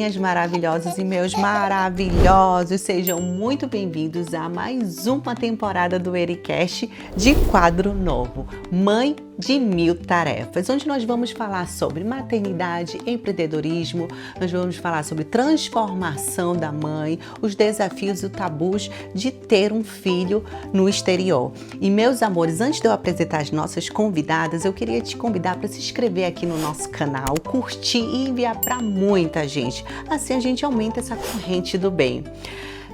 minhas maravilhosas e meus maravilhosos, sejam muito bem-vindos a mais uma temporada do Ericast de quadro novo, Mãe de Mil Tarefas, onde nós vamos falar sobre maternidade, empreendedorismo, nós vamos falar sobre transformação da mãe, os desafios e os tabus de ter um filho no exterior. E meus amores, antes de eu apresentar as nossas convidadas, eu queria te convidar para se inscrever aqui no nosso canal, curtir e enviar para muita gente. Assim a gente aumenta essa corrente do bem.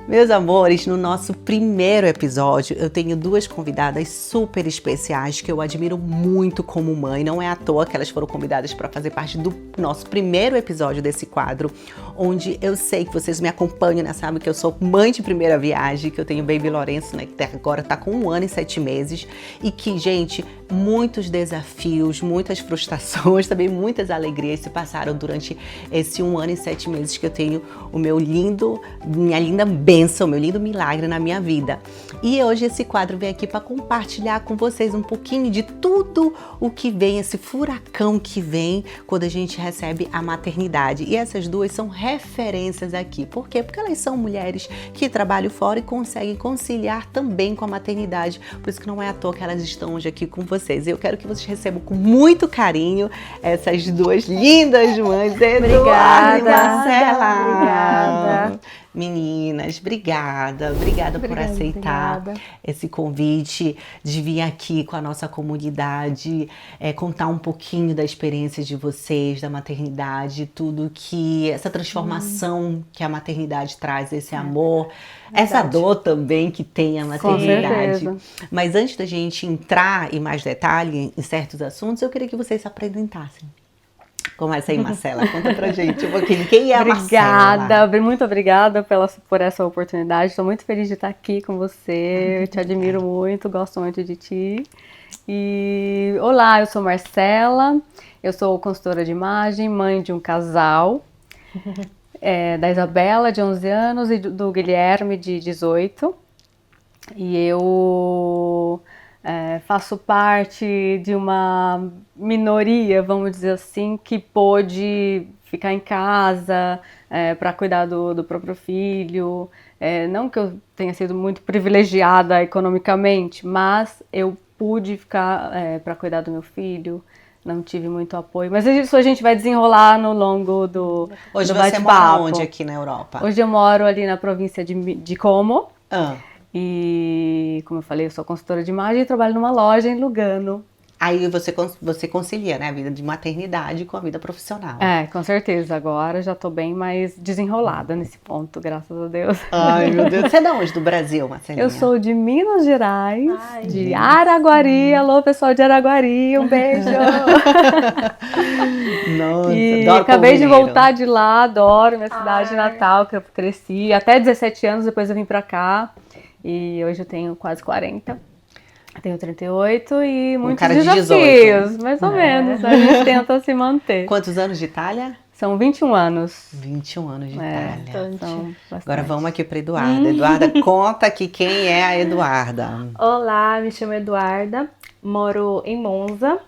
Meus amores, no nosso primeiro episódio, eu tenho duas convidadas super especiais que eu admiro muito como mãe. Não é à toa que elas foram convidadas para fazer parte do nosso primeiro episódio desse quadro, onde eu sei que vocês me acompanham, né? Sabem que eu sou mãe de primeira viagem, que eu tenho o baby Lourenço, né? Que agora tá com 1 ano e 7 meses. E que, gente, muitos desafios, muitas frustrações, também muitas alegrias se passaram durante esse 1 ano e 7 meses que eu tenho o meu lindo, minha linda bênção, meu lindo milagre na minha vida. E hoje esse quadro vem aqui para compartilhar com vocês um pouquinho de tudo o que vem, esse furacão que vem quando a gente recebe a maternidade. E essas duas são referências aqui. Por quê? Porque elas são mulheres que trabalham fora e conseguem conciliar também com a maternidade. Por isso que não é à toa que elas estão hoje aqui com vocês. Eu quero que vocês recebam com muito carinho essas duas lindas mães, Eduarda e Marcela. Obrigada. Meninas, obrigada por aceitar esse convite de vir aqui com a nossa comunidade, contar um pouquinho da experiência de vocês, da maternidade, tudo que, essa transformação que a maternidade traz, esse amor, essa dor também que tem a maternidade. Mas antes da gente entrar em mais detalhe em certos assuntos, eu queria que vocês se apresentassem. Começa aí, Marcela, conta pra gente um pouquinho. Quem é a Marcela? Muito obrigada por essa oportunidade. Estou muito feliz de estar aqui com você. Eu te admiro muito, gosto muito de ti. E olá, eu sou Marcela, eu sou consultora de imagem, mãe de um casal, da Isabela, de 11 anos, e do Guilherme, de 18. E eu faço parte de uma minoria, vamos dizer assim, que pôde ficar em casa para cuidar do próprio filho. Não que eu tenha sido muito privilegiada economicamente, mas eu pude ficar para cuidar do meu filho. Não tive muito apoio, mas isso a gente vai desenrolar no longo do bate-papo. Hoje você mora onde aqui na Europa? Hoje eu moro ali na província de Como. Ah. E, como eu falei, eu sou consultora de imagem e trabalho numa loja em Lugano. Aí você concilia, né, a vida de maternidade com a vida profissional. Com certeza. Agora já tô bem mais desenrolada nesse ponto, graças a Deus. Ai, meu Deus. Você é de onde do Brasil, Marcelinha? Eu sou de Minas Gerais, de Araguari. Alô, pessoal de Araguari, um beijo! Nossa, e adoro acabei de voltar de lá, adoro minha cidade natal, que eu cresci. Até 17 anos, depois eu vim pra cá. E hoje eu tenho quase 40. Eu tenho 38 e muitos desafios, 18. Mais ou menos. A gente tenta se manter. Quantos anos de Itália? São 21 anos. 21 anos de Itália. Agora vamos aqui para Eduarda. Eduarda, conta aqui quem é a Eduarda. Olá, me chamo Eduarda, moro em Monza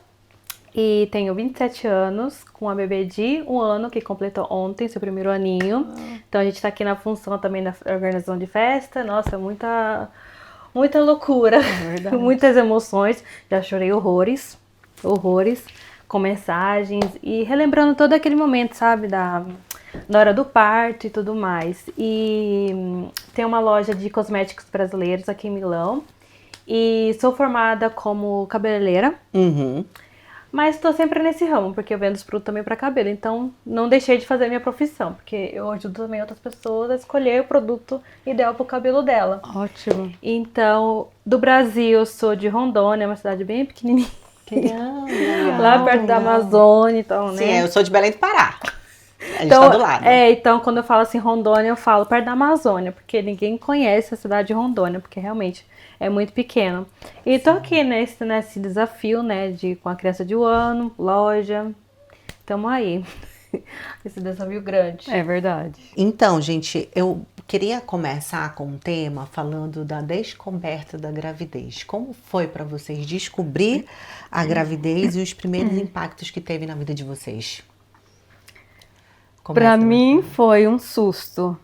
e tenho 27 anos, com a bebê de 1 ano, que completou ontem, seu primeiro aninho. Então a gente tá aqui na função também da organização de festa. Nossa, muita loucura, muitas emoções. Já chorei horrores, com mensagens e relembrando todo aquele momento, sabe, da hora do parto e tudo mais. E tem uma loja de cosméticos brasileiros aqui em Milão e sou formada como cabeleireira. Mas estou sempre nesse ramo, porque eu vendo os produtos também para cabelo. Então, não deixei de fazer a minha profissão, porque eu ajudo também outras pessoas a escolher o produto ideal para o cabelo dela. Ótimo. Então, do Brasil, eu sou de Rondônia, uma cidade bem pequenininha. Lá perto da Amazônia, então, né? Sim, eu sou de Belém do Pará. A gente tá do lado. Então, quando eu falo assim Rondônia, eu falo perto da Amazônia, porque ninguém conhece a cidade de Rondônia, porque realmente é muito pequeno. E tô aqui nesse desafio, né, com a criança de 1 ano, loja. Tamo aí. Esse desafio grande. É verdade. Então, gente, eu queria começar com um tema falando da descoberta da gravidez. Como foi para vocês descobrir a gravidez e os primeiros impactos que teve na vida de vocês? Pra mim foi um susto.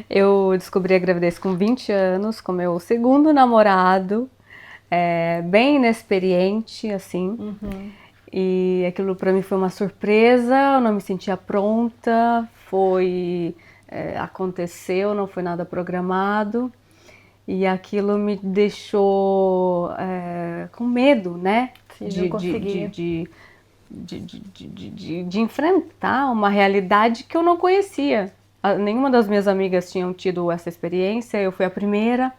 Eu descobri a gravidez com 20 anos, com meu segundo namorado, bem inexperiente, assim. E aquilo pra mim foi uma surpresa, eu não me sentia pronta, aconteceu, não foi nada programado. E aquilo me deixou com medo, né? Sim, não conseguia. De enfrentar uma realidade que eu não conhecia. Nenhuma das minhas amigas tinham tido essa experiência, eu fui a primeira,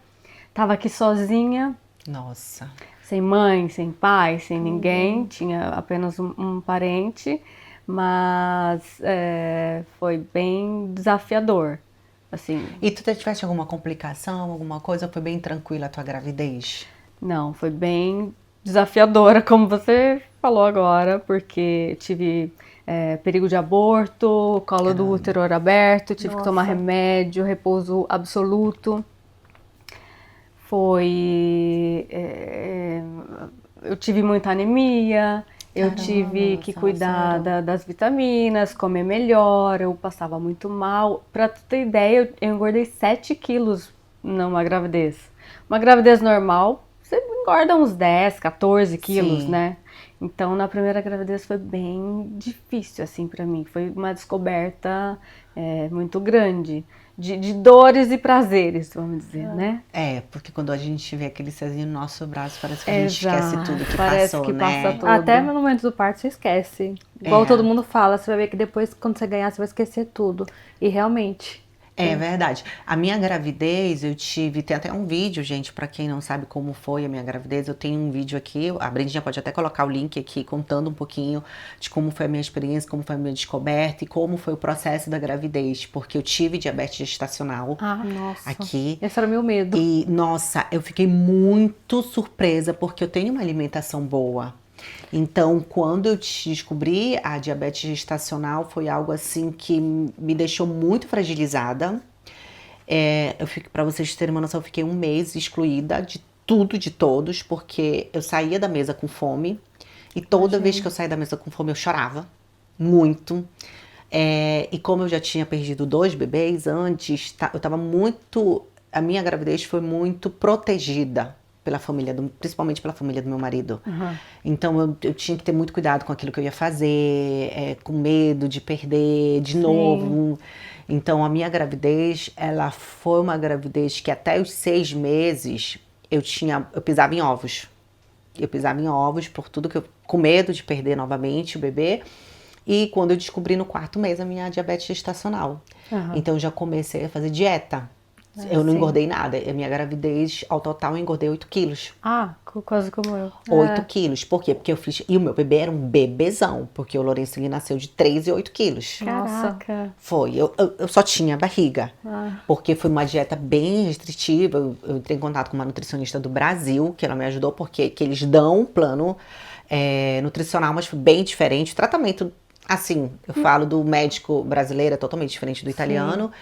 estava aqui sozinha. Nossa. Sem mãe, sem pai, sem ninguém, tinha apenas um parente, mas foi bem desafiador, assim. E tu tiveste alguma complicação, alguma coisa, ou foi bem tranquila a tua gravidez? Não, foi bem desafiadora, como você falou agora, porque tive perigo de aborto, colo do útero aberto, tive que tomar remédio, repouso absoluto. Eu tive muita anemia, eu tive que cuidar das vitaminas, comer melhor, eu passava muito mal. Pra tu ter ideia, eu engordei 7 quilos numa gravidez. Uma gravidez normal, você engorda uns 10, 14 quilos, Sim. né? Então, na primeira gravidez foi bem difícil, assim, pra mim. Foi uma descoberta muito grande. De dores e prazeres, vamos dizer, né? Porque quando a gente vê aquele cezinho no nosso braço, parece que a gente esquece tudo que parece passou, que né? passa tudo. Até no momento do parto você esquece. Igual todo mundo fala, você vai ver que depois, quando você ganhar, você vai esquecer tudo. E realmente... É verdade. A minha gravidez, tem até um vídeo, gente, pra quem não sabe como foi a minha gravidez, eu tenho um vídeo aqui, a Brendinha pode até colocar o link aqui, contando um pouquinho de como foi a minha experiência, como foi a minha descoberta e como foi o processo da gravidez, porque eu tive diabetes gestacional nossa. aqui. Esse era o meu medo. E, nossa, eu fiquei muito surpresa, porque eu tenho uma alimentação boa. Então, quando eu descobri a diabetes gestacional, foi algo assim que me deixou muito fragilizada. Para vocês terem uma noção, eu fiquei um mês excluída de tudo, de todos, porque eu saía da mesa com fome. E toda vez que eu saía da mesa com fome, eu chorava muito. E como eu já tinha perdido 2 bebês antes, eu tava muito... A minha gravidez foi muito protegida pela família, principalmente pela família do meu marido. Então eu tinha que ter muito cuidado com aquilo que eu ia fazer, com medo de perder de novo. Então a minha gravidez, ela foi uma gravidez que até os 6 meses eu pisava em ovos. Eu pisava em ovos por tudo com medo de perder novamente o bebê. E quando eu descobri no 4º mês a minha diabetes gestacional. Então eu já comecei a fazer dieta. Eu não engordei nada. A minha gravidez, ao total, eu engordei 8 quilos. Quase como eu. 8 quilos. Por quê? Porque eu fiz... E o meu bebê era um bebezão. Porque o Lourenço, ele nasceu de 3 e 8 quilos. Caraca. Foi. Eu só tinha barriga. Porque foi uma dieta bem restritiva. Eu entrei em contato com uma nutricionista do Brasil, que ela me ajudou, porque que eles dão um plano nutricional, mas foi bem diferente. O tratamento, assim, eu falo do médico brasileiro, é totalmente diferente do italiano.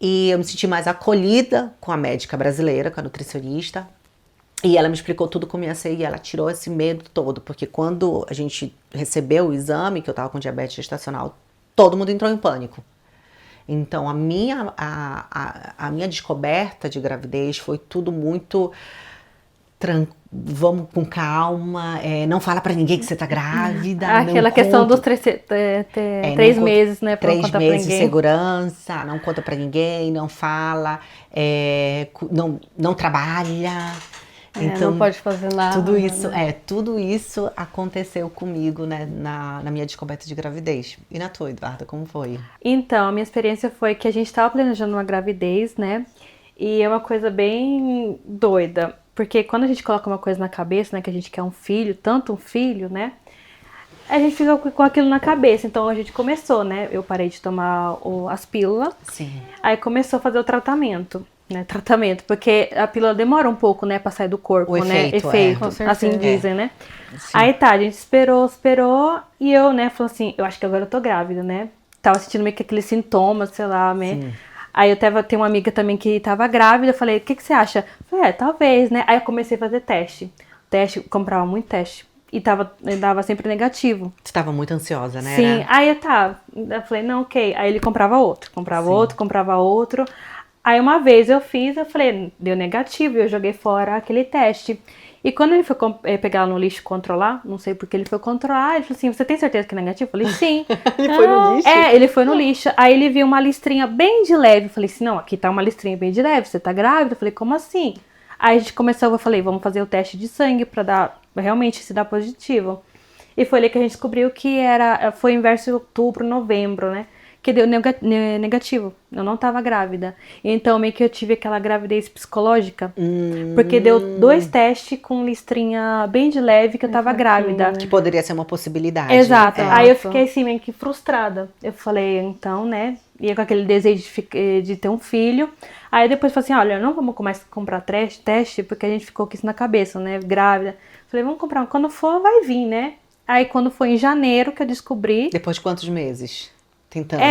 E eu me senti mais acolhida com a médica brasileira, com a nutricionista. E ela me explicou tudo como ia ser e ela tirou esse medo todo. Porque quando a gente recebeu o exame, que eu tava com diabetes gestacional, todo mundo entrou em pânico. Então a minha descoberta de gravidez foi tudo muito... Vamos com calma, não fala pra ninguém que você tá grávida. Aquela questão dos 3 meses, né? 3 meses de segurança, não conta pra ninguém, não fala, não trabalha. Então, não pode fazer nada. Tudo isso aconteceu comigo, né, na minha descoberta de gravidez. E na tua, Eduarda, como foi? Então, a minha experiência foi que a gente tava planejando uma gravidez, né? E é uma coisa bem doida. Porque quando a gente coloca uma coisa na cabeça, né, que a gente quer um filho, tanto um filho, né, a gente fica com aquilo na cabeça. Então a gente começou, né, eu parei de tomar as pílulas, aí começou a fazer o tratamento, né, porque a pílula demora um pouco, né, pra sair do corpo, né, efeito, assim dizem, né. Aí a gente esperou, e eu, né, falei assim, eu acho que agora eu tô grávida, né, tava sentindo meio que aqueles sintomas, sei lá, né. Aí tem uma amiga também que tava grávida, eu falei, o que você acha? Eu falei, talvez, né? Aí eu comecei a fazer teste, comprava muito teste. e dava sempre negativo. Você estava muito ansiosa, né? Sim, aí eu falei, não, ok. Aí ele comprava outro, comprava outro. Aí uma vez eu falei, deu negativo, e eu joguei fora aquele teste. E quando ele foi pegar no lixo controlar, não sei porque ele foi controlar, ele falou assim, você tem certeza que é negativo? Eu falei, sim. Ele foi no lixo? Ele foi no lixo. Aí ele viu uma listrinha bem de leve. Eu falei assim, não, aqui tá uma listrinha bem de leve, você tá grávida? Eu falei, como assim? Aí a gente começou, eu falei, vamos fazer o teste de sangue pra realmente se dar positivo. E foi ali que a gente descobriu que foi em verso outubro, novembro, né? Que deu negativo. Eu não tava grávida. Então, meio que eu tive aquela gravidez psicológica. Porque deu 2 testes com listrinha bem de leve que eu tava grávida. Que poderia ser uma possibilidade. Exato. Aí eu fiquei assim, meio que frustrada. Eu falei, então, né? Ia com aquele desejo de ter um filho. Aí depois eu falei assim, olha, não vamos mais comprar teste, porque a gente ficou com isso na cabeça, né? Grávida. Falei, vamos comprar. Quando for, vai vir, né? Aí quando foi em janeiro que eu descobri... Depois de quantos meses? Tentando.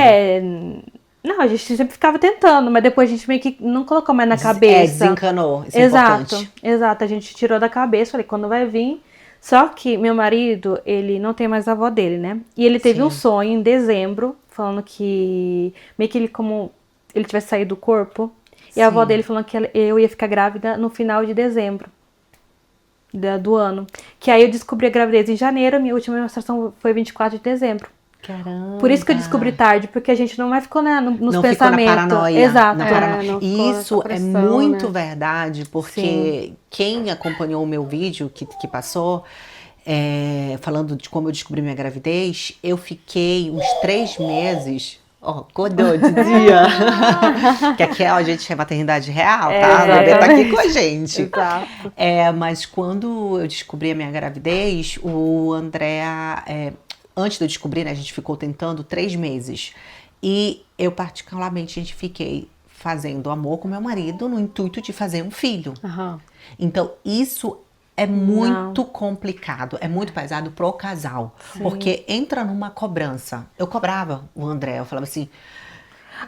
Não, a gente sempre ficava tentando, mas depois a gente meio que não colocou mais na cabeça. Desencanou, isso é importante. Exato, a gente tirou da cabeça, falei, quando vai vir. Só que meu marido, ele não tem mais a avó dele, né? E ele teve um sonho em dezembro, falando que meio que como ele tivesse saído do corpo. E a avó dele falando que eu ia ficar grávida no final de dezembro do ano. Que aí eu descobri a gravidez em janeiro, minha última menstruação foi 24 de dezembro. Caramba. Por isso que eu descobri tarde, porque a gente não mais ficou nos não pensamentos. Ficou na paranoia. Exato. Na paranoia. Isso pressão, é muito né? verdade, porque quem acompanhou o meu vídeo que passou, falando de como eu descobri minha gravidez, eu fiquei uns 3 meses... acordou de dia. Que aqui a gente é maternidade real, tá? A bebê tá aqui com a gente. Exato. Mas quando eu descobri a minha gravidez, o André... antes de eu descobrir, né, a gente ficou tentando 3 meses. E eu, particularmente, fiquei fazendo amor com meu marido no intuito de fazer um filho. Aham. Então, isso é muito complicado, é muito pesado pro casal. Sim. Porque entra numa cobrança. Eu cobrava o André, eu falava assim...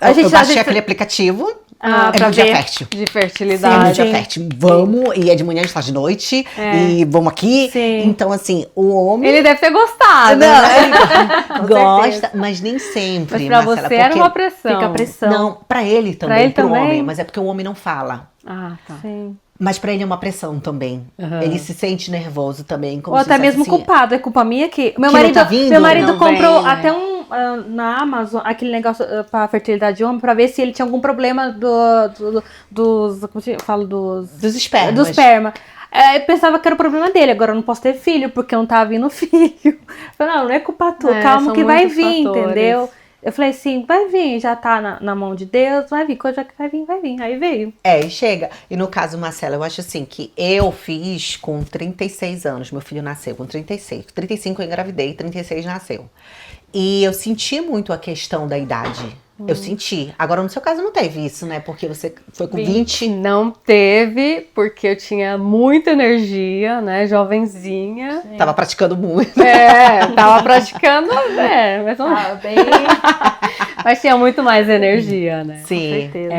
Eu baixei aquele aplicativo... pra no dia fértil. De fertilidade. É no dia fértil. Vamos, e é de manhã, a gente faz de noite, e vamos aqui. Sim. Então, assim, o homem... Ele deve ter gostado, não, né? Gosta, mas nem sempre, mas pra Marcela, você era uma pressão. Fica pressão. Não, pra ele também, pra ele pro também? homem, mas é porque o homem não fala. Ah, tá. Sim. Mas pra ele é uma pressão também. Ele se sente nervoso também. Como ou até mesmo assim, culpado. É culpa minha que... Meu marido não comprou vem, até na Amazon aquele negócio pra fertilidade de homem pra ver se ele tinha algum problema dos... Como eu falo? Dos espermas. Do esperma. Eu pensava que era o problema dele. Agora eu não posso ter filho porque não tá vindo filho. Eu falei, não é culpa tua. Calma que vai vir, fatores. Entendeu? Eu falei assim, vai vir, já tá na mão de Deus, vai vir, coisa que vai vir. Aí veio. Chega. E no caso, Marcela, eu acho assim, que eu fiz com 36 anos, meu filho nasceu com 36. 35 eu engravidei, 36 nasceu. E eu senti muito a questão da idade. Eu senti. Agora, no seu caso, não teve isso, né? Porque você foi com 20. Não teve, porque eu tinha muita energia, né? Jovenzinha. Sim. Tava praticando muito. Tava praticando, mas não... bem... mas tinha muito mais energia, né? Sim. Com certeza.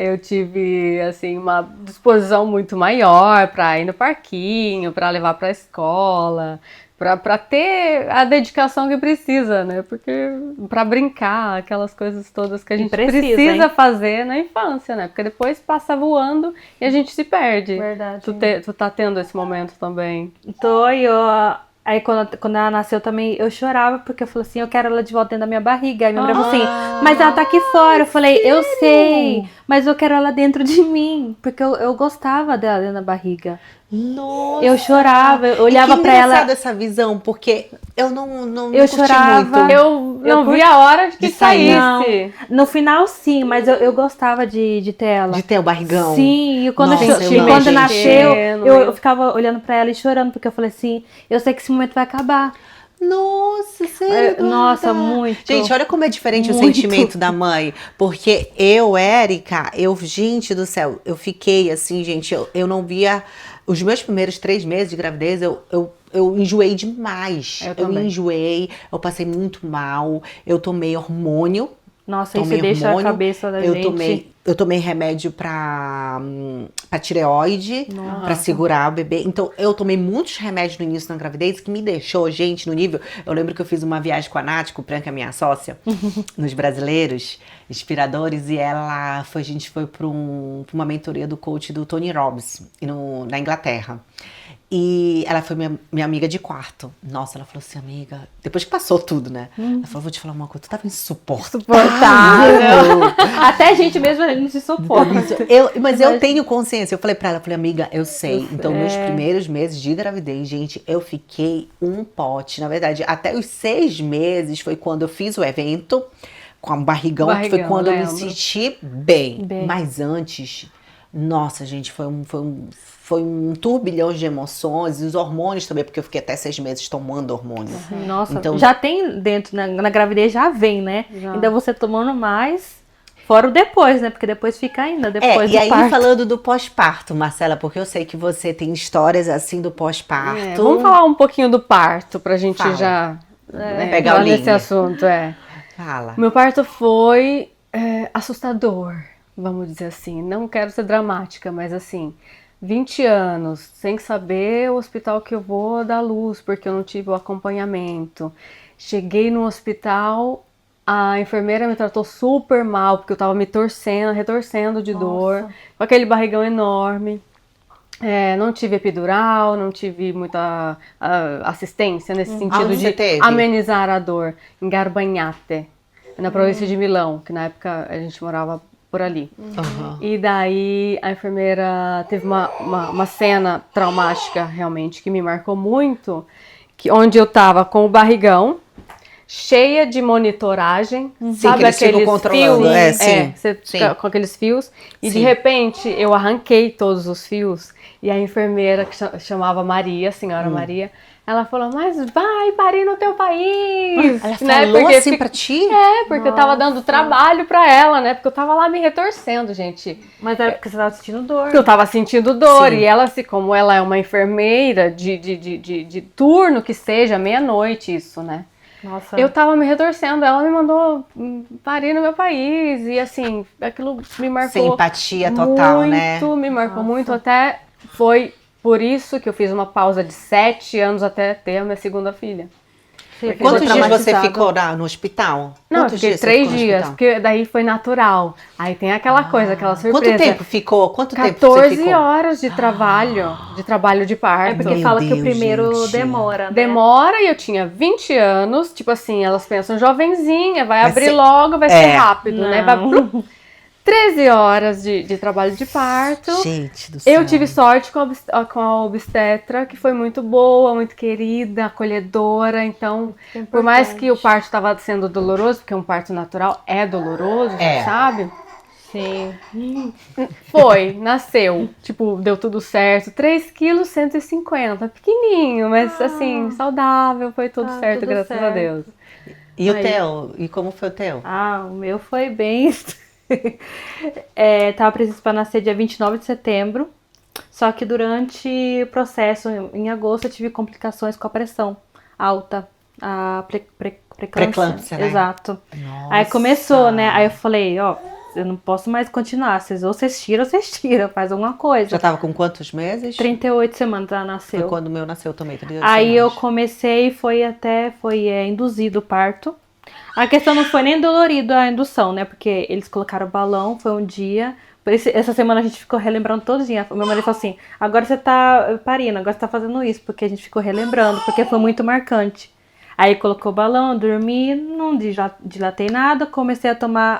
Eu tive, assim, uma disposição muito maior pra ir no parquinho, pra levar pra escola... Pra ter a dedicação que precisa, né? Porque pra brincar, aquelas coisas todas que a gente precisa fazer na infância, né? Porque depois passa voando e a gente se perde. Verdade. Tu tá tendo esse momento também? Aí quando ela nasceu também, eu chorava, porque eu falei assim, eu quero ela de volta dentro da minha barriga. Aí minha mulher falou assim, mas ela tá aqui fora. Eu falei, sério? Eu sei, mas eu quero ela dentro de mim, porque eu gostava dela dentro da barriga. Nossa! Eu chorava, eu olhava pra ela. Essa visão, porque eu não eu chorava. Muito. Eu não vi a hora de sair. No final, sim, mas eu gostava de ter ela. De ter o barrigão. Sim, e quando nasceu, eu ficava olhando pra ela e chorando, porque eu falei assim, eu sei que esse momento vai acabar. Nossa, sério? Nossa, muito. Gente, olha como é diferente o sentimento da mãe. Porque Érica, gente do céu, eu fiquei assim, gente, eu não via... Os meus primeiros 3 meses de gravidez, eu enjoei demais. Eu enjoei, eu passei muito mal, eu tomei hormônio. Nossa, isso deixa a cabeça da gente. Eu tomei eu tomei remédio pra tireoide, pra segurar o bebê. Então, eu tomei muitos remédios no início da gravidez que me deixou, gente, no nível... Eu lembro que eu fiz uma viagem com a Nath, com o Pran, que é minha sócia, nos brasileiros, inspiradores, e a gente foi pra uma mentoria do coach do Tony Robbins, na Inglaterra. E ela foi minha amiga de quarto. Nossa, ela falou assim, amiga... Depois que passou tudo, né? Ela falou, vou te falar uma coisa, tu tava insuportável. Até a gente mesmo não se suporta. Mas eu tenho consciência. Eu falei pra ela, amiga, eu sei. Então, meus primeiros meses de gravidez, gente, eu fiquei um pote. Na verdade, até os 6 meses foi quando eu fiz o evento com a barrigão, que foi quando eu me senti bem. Mas antes... Nossa, gente, foi um turbilhão de emoções, e os hormônios também, porque eu fiquei até 6 meses tomando hormônio. Nossa, então, já tem dentro, na gravidez já vem, né? Já. Ainda você tomando mais, fora o depois, né? Porque depois fica ainda, depois do e aí parto. Falando do pós-parto, Marcela, porque eu sei que você tem histórias assim do pós-parto. Vamos falar um pouquinho do parto, pra gente já pegar o nesse assunto. Fala. Meu parto foi assustador. Vamos dizer assim, não quero ser dramática, mas assim, 20 anos, sem saber o hospital que eu vou dar luz, porque eu não tive o acompanhamento. Cheguei no hospital, a enfermeira me tratou super mal, porque eu tava me retorcendo de dor, com aquele barrigão enorme. Não tive epidural, não tive muita assistência nesse sentido de amenizar a dor. Em Garbagnate, na província de Milão, que na época a gente morava por ali. E daí a enfermeira teve uma cena traumática realmente que me marcou muito, onde eu tava com o barrigão cheia de monitoragem, sabe aqueles fios? Você fica com aqueles fios e de repente eu arranquei todos os fios e a enfermeira que chamava Maria, a senhora Maria, ela falou, mas vai parir no teu país. Ela falou porque assim pra ti? Porque eu tava dando trabalho pra ela, né? Porque eu tava lá me retorcendo, gente. Mas era porque você tava sentindo dor. Porque eu tava sentindo dor. E ela, como ela é uma enfermeira de turno que seja, meia-noite isso, né? Nossa. Eu tava me retorcendo, ela me mandou parir no meu país. E assim, aquilo me marcou. Simpatia total, né? Me marcou muito. Até foi... Por isso que eu fiz uma pausa de 7 anos até ter a minha segunda filha. Quantos dias você ficou no hospital? Não, eu fiquei 3 dias, porque daí foi natural. Aí tem aquela coisa, aquela surpresa. Quanto tempo ficou? 14 horas de trabalho de parto. É porque fala que o primeiro demora, né? Demora, e eu tinha 20 anos, tipo assim, elas pensam, jovenzinha, vai abrir logo, vai ser rápido, né? Vai 13 horas de trabalho de parto. Gente do céu. Eu tive sorte com a obstetra, que foi muito boa, muito querida, acolhedora. Então, por mais que o parto estava sendo doloroso, porque um parto natural é doloroso, sabe? Sim. Nasceu. Tipo, deu tudo certo. 3 quilos, 150. Pequenininho, mas assim, saudável. Foi tudo certo, graças a Deus. E o teu? E como foi o teu? O meu foi bem... Tava previsto para nascer dia 29 de setembro, só que durante o processo, em agosto, eu tive complicações com a pressão alta, a pré-eclâmpsia, né? Exato. Nossa. Aí começou, né? Aí eu falei, eu não posso mais continuar, vocês tiram, faz alguma coisa. Já tava com quantos meses? 38 semanas ela nasceu. Foi quando o meu nasceu também, 38 Aí semanas. eu comecei, foi induzido o parto. A questão não foi nem dolorido a indução, né? Porque eles colocaram o balão, foi um dia. Essa semana a gente ficou relembrando todo dia. Meu marido falou assim, agora você tá parindo, agora você tá fazendo isso. Porque a gente ficou relembrando, porque foi muito marcante. Aí colocou o balão, dormi, não dilatei nada. Comecei a tomar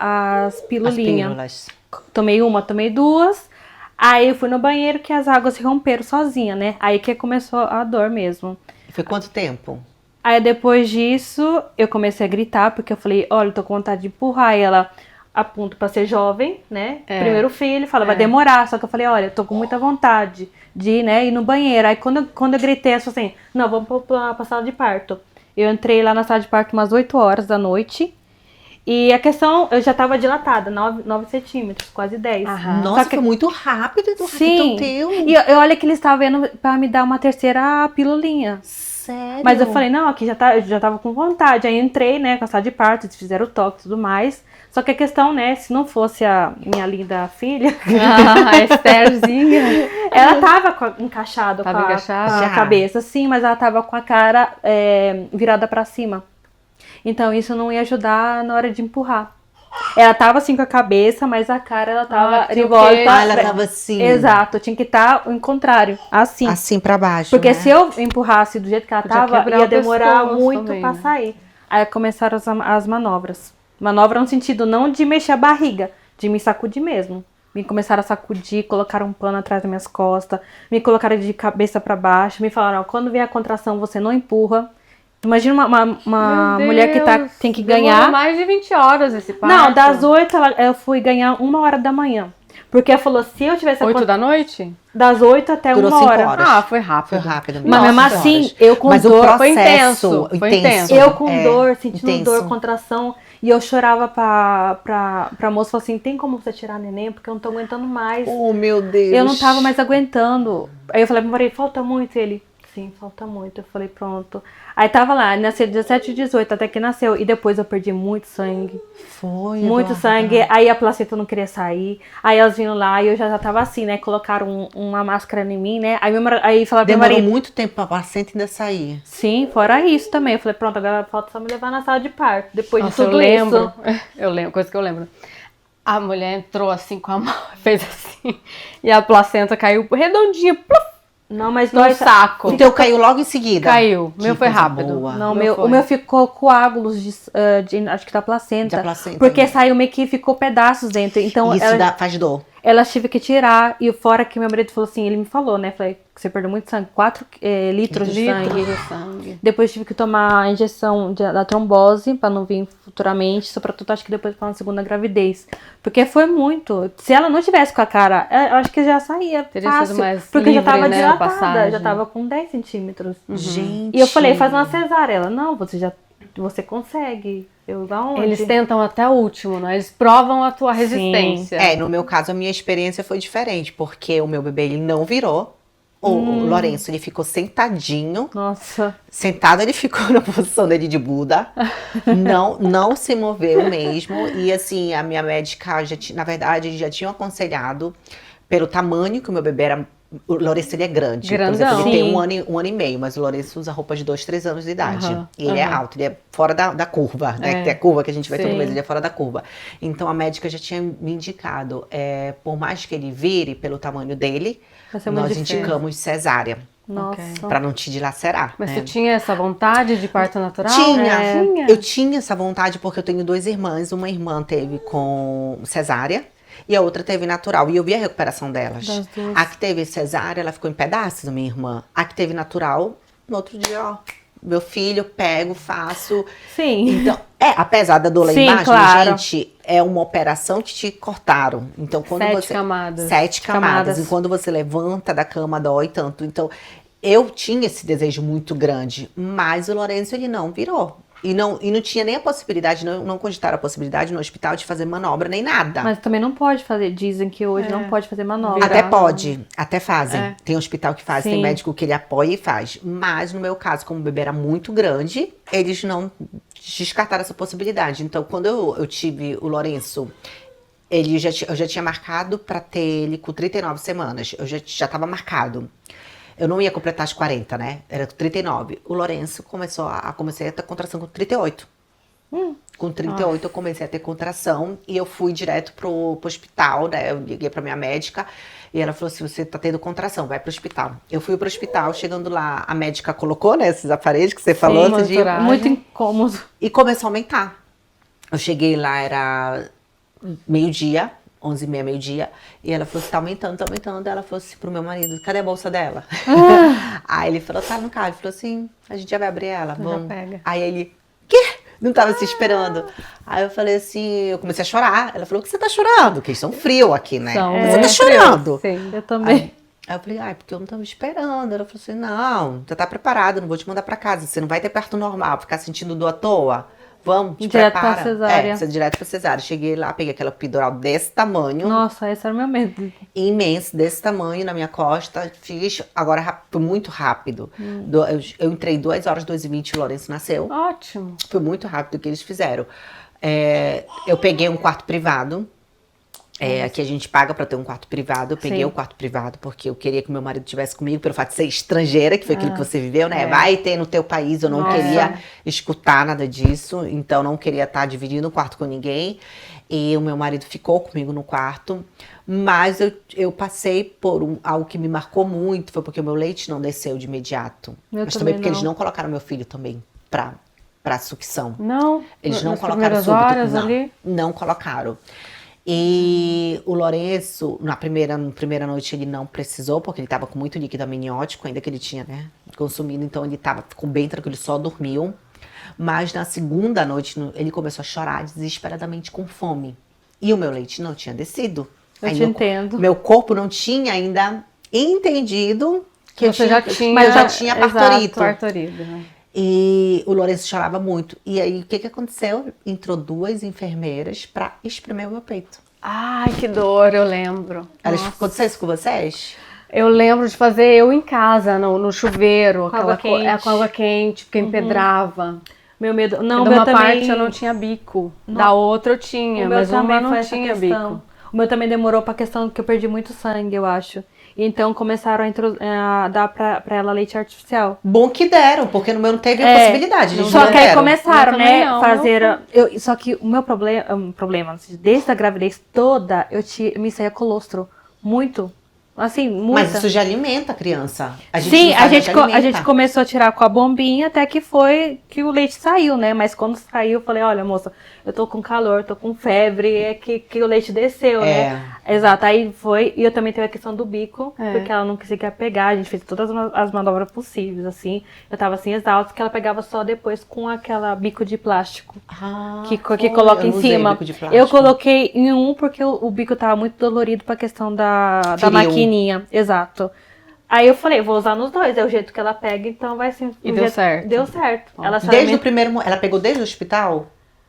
as pilulinhas. Tomei uma, tomei 2. Aí eu fui no banheiro que as águas se romperam sozinha, né? Aí que começou a dor mesmo. Foi quanto tempo? Aí depois disso, eu comecei a gritar, porque eu falei, olha, eu tô com vontade de empurrar. E ela aponta pra ser jovem, né? Primeiro filho, fala, vai demorar. Só que eu falei, olha, eu tô com muita vontade de ir no banheiro. Aí quando eu gritei, eu falei assim, não, vamos pra sala de parto. Eu entrei lá na sala de parto umas 8 horas da noite. E a questão, eu já tava dilatada, 9 centímetros, quase 10. Nossa, foi muito rápido. Sim. Teu. E olha que eles estavam vendo pra me dar uma terceira pilulinha. Sério? Mas eu falei, não, aqui eu já tava com vontade. Aí entrei, né, com a sala de parto, eles fizeram o toque e tudo mais. Só que a questão, né, se não fosse a minha linda filha, A Estherzinha. ela tava encaixada com Encaixada? a cabeça, sim, mas ela tava com a cara virada pra cima. Então isso não ia ajudar na hora de empurrar. Ela tava assim com a cabeça, mas a cara ela tava de volta. Ela tava assim. Exato, tinha que estar o contrário, assim. Assim pra baixo, Porque né? se eu empurrasse do jeito que ela Podia tava, quebrar ia o demorar pescoço muito também, pra né? sair. Aí começaram as manobras. Manobra no sentido não de mexer a barriga, de me sacudir mesmo. Me começaram a sacudir, colocaram um pano atrás das minhas costas, me colocaram de cabeça pra baixo, me falaram, ó, quando vier a contração você não empurra. Imagina uma Meu mulher que Deus, tem que demorou ganhar. mais de 20 horas esse parto. Não, das 8 eu fui ganhar 1h da manhã. Porque ela falou, se eu tivesse 8 da noite? das 8 até Durou 1 5 hora. horas. Ah, foi rápido. Foi rápido. Mas mesmo Nossa, assim, horas. eu com Mas dor. o processo, Foi intenso, foi intenso. Eu com é, dor, sentindo intenso. dor, contração. E eu chorava pra moça, falou assim, tem como você tirar neném? Porque eu não tô aguentando mais. Oh, meu Deus. Eu não tava mais aguentando. Aí eu falei pro meu marido, falta muito? Ele, sim, falta muito. Eu falei, pronto. Aí tava lá, nasceu 17 e 18, até que nasceu. E depois eu perdi muito sangue. Foi, Muito Eduarda. sangue. Aí a placenta não queria sair. Aí elas vinham lá e eu já tava assim, né? Colocaram uma máscara em mim, né? Aí falaram pro meu Demorou marido. muito tempo pra placenta ainda sair. Sim, fora isso também. Eu falei, pronto, agora falta só me levar na sala de parto. Depois Nossa, de tudo eu lembro. isso. Eu lembro, coisa que eu lembro. A mulher entrou assim com a mão, fez assim, e a placenta caiu redondinha, pluf, Não, mas no dói. saco. O teu caiu logo em seguida. Caiu. O Que meu foi coisa rápido. boa. Não, Meu foi. o meu ficou coágulos acho que da placenta. Da placenta, Porque né? saiu meio que ficou pedaços dentro. Então Isso faz dor. elas tive que tirar. E fora que meu marido falou assim, ele me falou, né? Falei que você perdeu muito sangue, 4 litros de sangue. de sangue. Depois tive que tomar a injeção da trombose pra não vir futuramente, sobretudo acho que depois pra uma segunda gravidez. Porque foi muito. Se ela não tivesse com a cara, eu acho que já saía Teria fácil. sido mais porque já livre, tava né, a dilatada, passagem. já tava com 10 centímetros. Gente. E eu falei, faz uma cesárea. Ela, não, você consegue. Eu, aonde? Eles tentam até o último, né? Eles provam a tua resistência. No meu caso, a minha experiência foi diferente, porque o meu bebê, ele não virou. O Lourenço, ele ficou sentadinho. Nossa. Sentado, ele ficou na posição dele de Buda. Não se moveu mesmo. E assim, a minha médica, na verdade, já tinha aconselhado, pelo tamanho que o meu bebê era. O Lourenço, ele é grande. Grandão. Por exemplo, ele tem Sim. um ano e meio, mas o Lourenço usa roupa de 2, 3 anos de idade. Aham, E ele é aham. alto, ele é fora da curva, né? É. Que tem a curva que a gente vê todo Sim. mês, ele é fora da curva. Então, a médica já tinha me indicado, por mais que ele vire pelo tamanho dele, Vai ser muito nós difícil. indicamos cesárea, Nossa. pra não te dilacerar. Mas né? tu tinha essa vontade de parto natural? Tinha. Tinha. Eu tinha essa vontade porque eu tenho 2 irmãs. Uma irmã teve com cesárea e a outra teve natural. E eu vi a recuperação delas. Das duas. A que teve cesárea, ela ficou em pedaços, a minha irmã. A que teve natural, no outro dia, ó, meu filho, pego, faço. Sim. Então, apesar da dor lá Sim, embaixo, claro. gente, é uma operação que te cortaram. Então, quando 7 você... camadas. 7 camadas. Camadas. E quando você levanta da cama, dói tanto. Então, eu tinha esse desejo muito grande, mas o Lourenço, ele não virou. E não tinha nem a possibilidade, não cogitaram a possibilidade no hospital de fazer manobra, nem nada. Mas também não pode fazer. Dizem que hoje não pode fazer manobra. Até pode, até fazem. É. Tem hospital que faz, tem Sim. médico que ele apoia e faz. Mas no meu caso, como o bebê era muito grande, eles não descartaram essa possibilidade. Então, quando eu tive o Lourenço, eu já tinha marcado pra ter ele com 39 semanas. Eu já tava marcado. Eu não ia completar as 40, né? Era com 39. O Lourenço comecei a ter contração com 38. Com 38 eu comecei a ter contração e eu fui direto pro hospital, né? Eu liguei pra minha médica e ela falou assim, você tá tendo contração, vai pro hospital. Eu fui pro hospital, chegando lá, a médica colocou, né, esses aparelhos que você falou esse dia, monitoragem. Muito incômodo. e começou a aumentar. Eu cheguei lá, era meio-dia, 11h30, meio-dia, e ela falou assim, tá aumentando. Ela falou assim pro meu marido, cadê a bolsa dela? Aí ele falou, tá no carro. Ele falou assim, a gente já vai abrir ela, Já vamos. pega. Aí ele, quê? Não tava se esperando. Aí eu falei assim, eu comecei a chorar. Ela falou, o que você tá chorando? Porque eles são frios aqui, né? São Você tá muito chorando? frios, Sim. Eu também. Aí eu falei, porque eu não tava esperando. Ela falou assim, não, você tá preparado, não vou te mandar pra casa. Você não vai ter parto normal, ficar sentindo dor à toa. vamos, te Direto prepara. pra cesárea. Direto pra cesárea. Cheguei lá, peguei aquela epidural desse tamanho. Nossa, esse era o meu medo. Imenso, desse tamanho na minha costa. Fiz, agora foi muito rápido. Eu entrei 2h02h20 e o Lourenço nasceu. Ótimo. Foi muito rápido o que eles fizeram. Eu peguei um quarto privado. Aqui a gente paga pra ter um quarto privado. Eu peguei Sim. o quarto privado porque eu queria que meu marido estivesse comigo, pelo fato de ser estrangeira, que foi aquilo que você viveu, né? Vai ter no teu país, eu não Nossa. queria escutar nada disso, então não queria estar dividindo o quarto com ninguém. E o meu marido ficou comigo no quarto, mas eu passei por algo que me marcou muito, foi porque o meu leite não desceu de imediato. Meu Mas também também porque eles não. não colocaram meu filho também pra sucção. Não? Eles não Nas colocaram primeiras súbito, horas não, ali? não colocaram. E o Lourenço, na primeira noite ele não precisou, porque ele estava com muito líquido amniótico, ainda que ele tinha, né, consumido, então ele ficou bem tranquilo, só dormiu. Mas na segunda noite ele começou a chorar desesperadamente com fome. E o meu leite não tinha descido. Eu Aí te entendo. Meu corpo não tinha ainda entendido que Você já tinha, mas eu já tinha partorido. Exato, partorido, né? E o Lourenço chorava muito. E aí, o que aconteceu? Entrou 2 enfermeiras pra espremer o meu peito. Ai, que dor, eu lembro. Aconteceu isso com vocês? Eu lembro de fazer eu em casa, no chuveiro, Com água quente. com água quente, porque empedrava. Meu medo. Não, De o meu uma também. parte eu não tinha bico, da outra eu tinha, O meu mas também uma não foi essa tinha questão. bico. O meu também demorou pra questão que eu perdi muito sangue, eu acho. Então começaram a dar pra ela leite artificial. Bom que deram, porque no meu não teve a É, possibilidade. Eles Só não que aí deram. começaram, Eu também né, não, fazer... Só que o meu problema, desde a gravidez toda, me saía colostro. Muito. Assim, muito. Mas isso já alimenta a criança. Sim, não a sabe, gente, mas a gente começou a tirar com a bombinha até que foi que o leite saiu, né? Mas quando saiu, eu falei, olha, moça, eu tô com calor, tô com febre, é que o leite desceu, né? Exato, aí foi, e eu também teve a questão do bico, porque ela não conseguia pegar, a gente fez todas as manobras possíveis, assim. Eu tava assim, exausta, que ela pegava só depois com aquela bico de plástico. Que coloca eu em não usei cima. bico de plástico. Eu coloquei em um porque o bico tava muito dolorido pra questão da Feriu. maquininha. Exato. Aí eu falei, vou usar nos dois, é o jeito que ela pega, então vai ser. E deu certo. Deu certo. Ela Desde o primeiro... Ela pegou desde o hospital?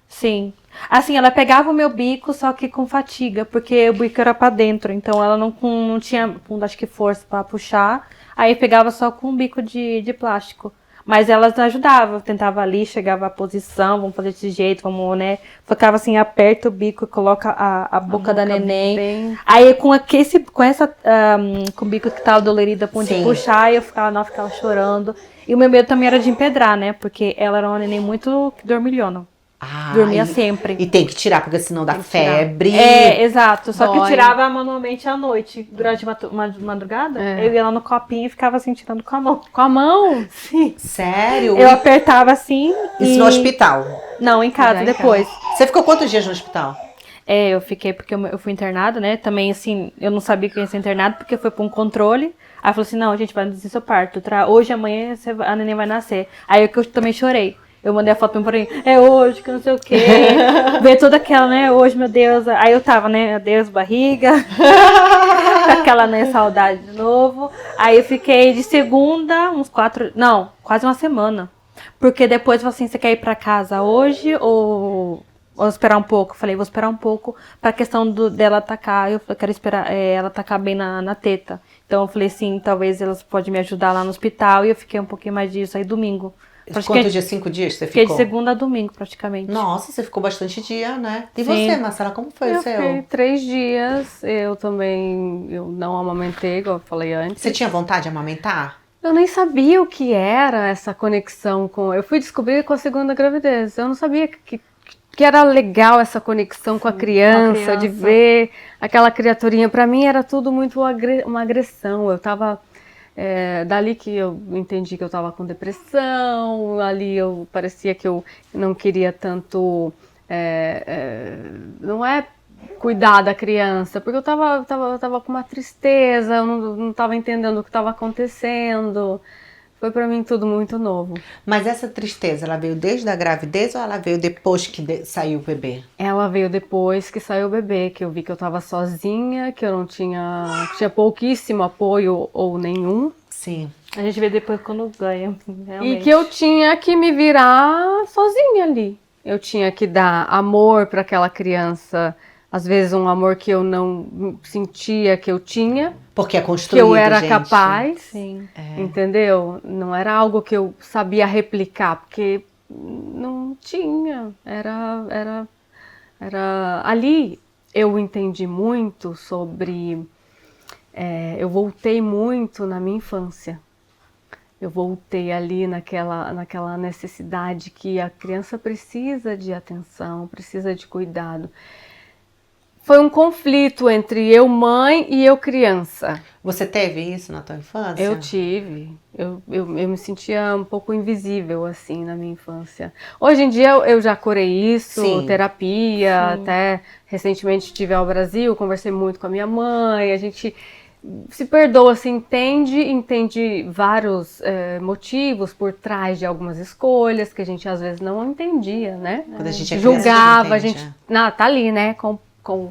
Sim. Assim, ela pegava o meu bico, só que com fatiga, porque o bico era pra dentro, então ela não tinha, acho que, força pra puxar. Aí pegava só com um bico de plástico. Mas elas ajudavam, tentava ali, chegava à posição, vamos fazer desse jeito, vamos, né? Ficava assim, aperta o bico e coloca a boca da neném. bem- Aí com o bico que tava dolorida, a ponto de puxar, eu ficava chorando. E o meu medo também era de empedrar, né? Porque ela era uma neném muito dormilhona. Dormia sempre. E tem que tirar, porque senão dá Tem que tirar. febre. Exato. Só que eu Dói. tirava manualmente à noite. Durante uma madrugada, eu ia lá no copinho e ficava assim, tirando com a mão. Com a mão? Sim. Sério? Eu apertava assim Isso no hospital? Não, em casa, Já em depois. Você ficou quantos dias no hospital? Eu fiquei porque eu fui internada, né? Também, assim, eu não sabia que eu ia ser internada porque foi pra um controle. Aí falou assim, não, a gente vai induzir seu parto. Hoje, amanhã, a neném vai nascer. Aí eu também chorei. Eu mandei a foto pra mim, é hoje, que não sei o quê. Ver toda aquela, né, hoje, meu Deus. Aí eu tava, né, adeus, barriga. Com aquela, né, saudade de novo. Aí eu fiquei de segunda, quase uma semana. Porque depois, falou assim, você quer ir pra casa hoje ou esperar um pouco? Eu falei, vou esperar um pouco pra questão dela atacar. Eu quero esperar ela atacar bem na teta. Então eu falei assim, talvez elas podem me ajudar lá no hospital. E eu fiquei um pouquinho mais disso aí domingo. Quantos dias? 5 dias você Fiquei ficou? de segunda a domingo, praticamente. Nossa, você ficou bastante dia, né? E Sim. você, Marcela, como foi o Eu seu? fiquei 3 dias, eu não amamentei, igual eu falei antes. Você tinha vontade de amamentar? Eu nem sabia o que era essa conexão com... Eu fui descobrir com a segunda gravidez. Eu não sabia que era legal essa conexão com a criança, de ver aquela criaturinha. Pra mim era tudo muito uma agressão. Eu tava... dali que eu entendi que eu tava com depressão, ali eu parecia que eu não queria tanto... não é cuidar da criança, porque eu tava com uma tristeza, eu não tava entendendo o que estava acontecendo. Foi pra mim tudo muito novo. Mas essa tristeza, ela veio desde a gravidez ou ela veio depois que saiu o bebê? Ela veio depois que saiu o bebê, que eu vi que eu tava sozinha, que eu não tinha pouquíssimo apoio ou nenhum. Sim. A gente vê depois quando ganha, realmente. E que eu tinha que me virar sozinha ali. eu tinha que dar amor para aquela criança, às vezes um amor que eu não sentia que eu tinha, Porque é que construído, eu era gente. capaz, Sim. entendeu? Não era algo que eu sabia replicar, porque não tinha, era ali eu entendi muito sobre, eu voltei muito na minha infância. Eu voltei ali naquela necessidade que a criança precisa de atenção, precisa de cuidado. Foi um conflito entre eu mãe e eu criança. Você teve isso na tua infância? Eu tive. Eu me sentia um pouco invisível, assim, na minha infância. Hoje em dia eu já curei isso, Sim. terapia, Sim. até recentemente estive ao Brasil, conversei muito com a minha mãe, a gente se perdoa, se entende vários motivos por trás de algumas escolhas que a gente às vezes não entendia, né? Quando a gente é criança, Julgava, a a gente gente, entende, tá ali, né, com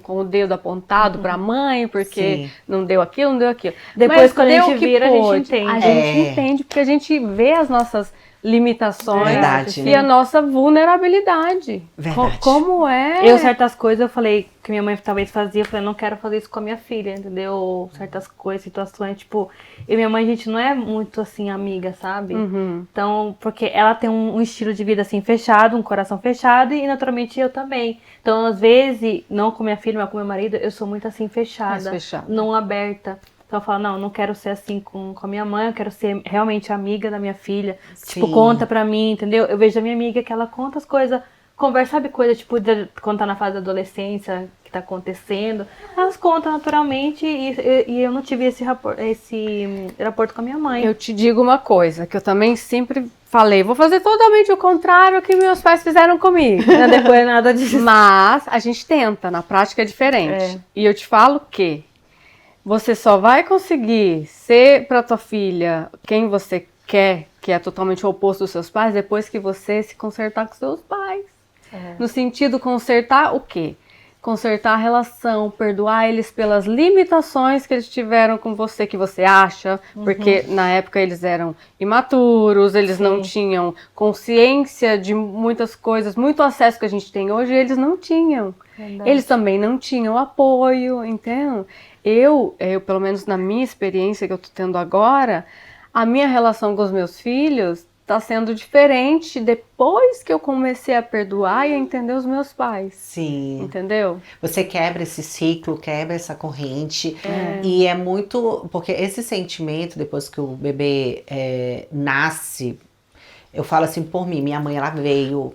o dedo apontado para a mãe, porque Sim. não deu aquilo, não deu aquilo. Depois, Mas quando a deu gente o que vira, a gente pôde. entende. A gente É. entende, porque a gente vê as nossas limitações Verdade. e a nossa vulnerabilidade. Verdade. Como é? Eu, certas coisas, eu falei que minha mãe talvez fazia, eu falei, não quero fazer isso com a minha filha, entendeu? Certas coisas, situações, tipo, eu e minha mãe, a gente não é muito, assim, amiga, sabe? Uhum. Então, porque ela tem um estilo de vida, assim, fechado, um coração fechado, e naturalmente eu também. Então, às vezes, não com minha filha, mas com meu marido, eu sou muito, assim, fechada, Mais fechada. não aberta. Então eu falo, não quero ser assim com a minha mãe, eu quero ser realmente amiga da minha filha. Tipo, Sim. conta pra mim, entendeu? Eu vejo a minha amiga que ela conta as coisas, conversa, sabe coisa, tipo, quando tá na fase da adolescência, que tá acontecendo. Elas contam naturalmente e eu não tive esse rapport com a minha mãe. Eu te digo uma coisa, que eu também sempre falei, vou fazer totalmente o contrário que meus pais fizeram comigo. Não depois nada disso. Mas a gente tenta, na prática é diferente. É. E eu te falo que você só vai conseguir ser para tua filha quem você quer, que é totalmente o oposto dos seus pais, depois que você se consertar com seus pais. No sentido, consertar o quê? Consertar a relação, perdoar eles pelas limitações que eles tiveram com você, que você acha, porque na época eles eram imaturos, eles não tinham consciência de muitas coisas, muito acesso que a gente tem hoje, eles não tinham. Verdade. Eles também não tinham apoio, entendeu? Eu, pelo menos na minha experiência que eu tô tendo agora, a minha relação com os meus filhos tá sendo diferente depois que eu comecei a perdoar e a entender os meus pais. Sim. Entendeu? Você quebra esse ciclo, quebra essa corrente. E é muito... Porque esse sentimento, depois que o bebê nasce, eu falo assim por mim, minha mãe, ela veio...